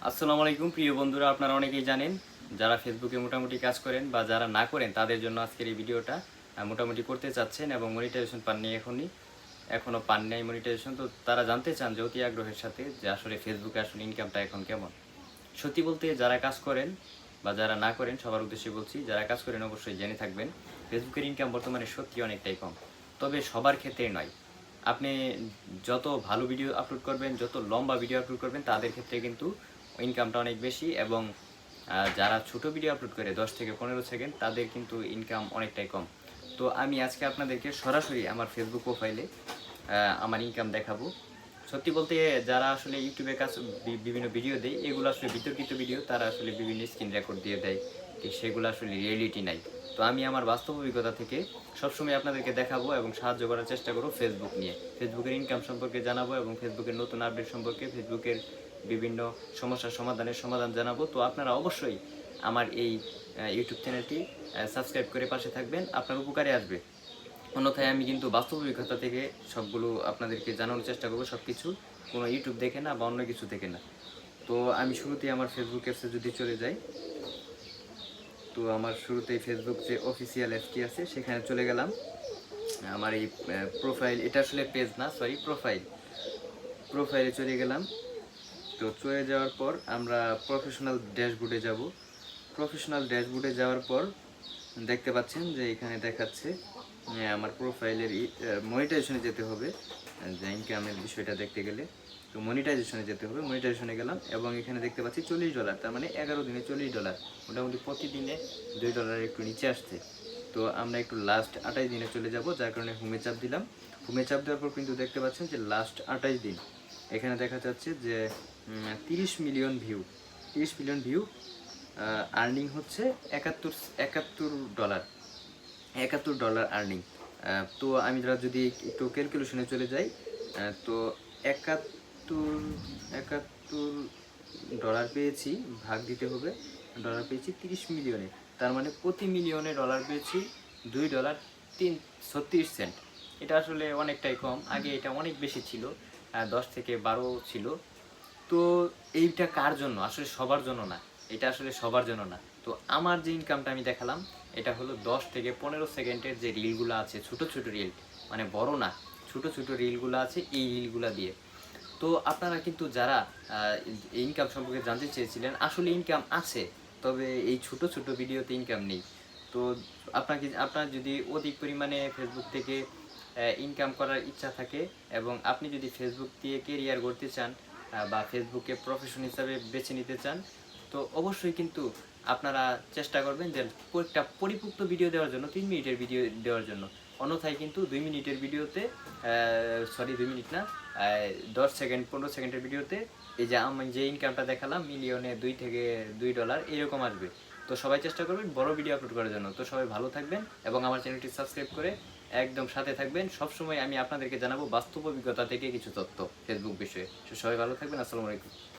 আসসালামু আলাইকুম প্রিয় বন্ধুরা, আপনারা অনেকেই জানেন যারা ফেসবুকে মোটামুটি কাজ করেন বা যারা না করেন তাদের জন্য আজকের এই ভিডিওটা মোটামুটি করতে চাচ্ছেন এবং মনিটাইজেশন পাননি এখনও পান নাই মনিটাইজেশন। তো তারা জানতে চান যে অতি আগ্রহের সাথে যে আসলে ফেসবুকে আসলে ইনকামটা এখন কেমন। সত্যি বলতে যারা কাজ করেন বা যারা না করেন সবার উদ্দেশ্যে বলছি, যারা কাজ করেন অবশ্যই জেনে থাকবেন ফেসবুকের ইনকাম বর্তমানে সত্যি অনেকটাই কম। তবে সবার ক্ষেত্রে নয়। আপনি যত ভালো ভিডিও আপলোড করবেন, যত লম্বা ভিডিও আপলোড করবেন তাদের ক্ষেত্রে কিন্তু ইনকামটা অনেক বেশি, এবং যারা ছোট ভিডিও আপলোড করে 10 থেকে 15 সেকেন্ড তাদের কিন্তু ইনকাম অনেকটাই কম। তো আমি আজকে আপনাদেরকে সরাসরি আমার ফেসবুক প্রোফাইলে আমার ইনকাম দেখাবো। সত্যি বলতে যারা আসলে ইউটিউবে কাজ বিভিন্ন ভিডিও দেয়, এগুলো আসলে বিতর্কিত ভিডিও, তারা আসলে বিভিন্ন স্ক্রিন রেকর্ড দিয়ে দেয়, সেগুলো আসলে রিয়েলিটি নাই। তো আমি আমার বাস্তব অভিজ্ঞতা থেকে সবসময় আপনাদেরকে দেখাবো এবং সাহায্য করার চেষ্টা করব ফেসবুক নিয়ে। ফেসবুকের ইনকাম সম্পর্কে জানাবো এবং ফেসবুকের নতুন আপডেট সম্পর্কে, ফেসবুকের বিভিন্ন সমস্যার সমাধান জানাবো। তো আপনারা অবশ্যই আমার এই ইউটিউব চ্যানেলটি সাবস্ক্রাইব করে পাশে থাকবেন, আপনার উপকারে আসবে। অন্যথায় আমি কিন্তু বাস্তব অভিজ্ঞতা থেকে সবগুলো আপনাদেরকে জানানোর চেষ্টা করবো, সব কিছু কোনো ইউটিউব দেখে না বা অন্য কিছু দেখে না। তো আমি শুরুতেই আমার ফেসবুক অ্যাপসে যদি চলে যাই, তো আমার শুরুতেই ফেসবুক যে অফিসিয়াল অ্যাপসটি আছে সেখানে চলে গেলাম। আমার এই প্রোফাইল, এটা আসলে পেজ না, সরি, প্রোফাইলে চলে গেলাম। তো চলে যাওয়ার পর আমরা প্রফেশনাল ড্যাশবোর্ডে যাব। প্রফেশনাল ড্যাশবোর্ডে যাওয়ার পর দেখতে পাচ্ছেন যে এখানে দেখাচ্ছে আমার প্রোফাইলের মনিটাইজেশনে যেতে হবে। যে ইনকামের বিষয়টা দেখতে গেলে তো মনিটাইজেশনে যেতে হবে। মনিটাইজেশনে গেলাম এবং এখানে দেখতে পাচ্ছি $40, তার মানে 11 দিনে $40, মোটামুটি প্রতিদিনে $2 একটু নিচে আসছে। তো আমরা একটু লাস্ট 28 দিনে চলে যাব, যার কারণে হোমে চাপ দিলাম। হোমে চাপ দেওয়ার পর কিন্তু দেখতে পাচ্ছেন যে লাস্ট 28 দিন এখানে দেখা যাচ্ছে যে 30 million view, 30 million view, earning হচ্ছে $71, $71 আর্নিং। তো আমি যদি একটু ক্যালকুলেশনে চলে যাই, তো 71 পেয়েছি, ভাগ দিতে হবে, ডলার পেয়েছি 30 মিলিয়নে, তার মানে প্রতি মিলিয়নে ডলার পেয়েছি $2.36। এটা আসলে অনেকটাই কম, আগে এটা অনেক বেশি ছিল, 10 থেকে 12 ছিল। তো এইটা কার জন্য? আসলে সবার জন্য না, এটা আসলে সবার জন্য না। তো আমার যে ইনকামটা আমি দেখালাম, এটা হলো 10 থেকে 15 সেকেন্ডের যে রিলগুলো আছে, ছোট ছোট রিল, মানে বড় না, ছোট ছোট রিলগুলো আছে, এই রিলগুলো দিয়ে। তো আপনারা কিন্তু যারা ইনকাম সম্পর্কে জানতে চেয়েছিলেন, আসলে ইনকাম আছে, তবে এই ছোট ছোট ভিডিওতে ইনকাম নেই। তো আপনার যদি অধিক পরিমাণে ফেসবুক থেকে ইনকাম করার ইচ্ছা থাকে এবং আপনি যদি ফেসবুক দিয়ে কেরিয়ার গড়তে চান বা ফেসবুকে প্রফেশন হিসাবে বেছে নিতে চান, তো অবশ্যই কিন্তু আপনারা চেষ্টা করবেন যে একটা পরিপুক্ত ভিডিও দেওয়ার জন্য, 3 মিনিটের ভিডিও দেওয়ার জন্য। অন্যথায় কিন্তু 2 মিনিটের ভিডিওতে, সরি 2 মিনিট না, 10 সেকেন্ড 15 সেকেন্ডের ভিডিওতে এই যে আমি যে ইনকামটা দেখালাম মিলিয়নে $2 এরকম আসবে। তো সবাই চেষ্টা করবেন বড় ভিডিও আপলোড করার জন্য। তো সবাই ভালো থাকবেন এবং আমার চ্যানেলটি সাবস্ক্রাইব করে একদম সাথে থাকবেন। সবসময় আমি আপনাদেরকে জানাবো বাস্তব অভিজ্ঞতা থেকে কিছু তথ্য ফেসবুক বিষয়ে। তো সবাই ভালো থাকবেন। আসসালামু আলাইকুম।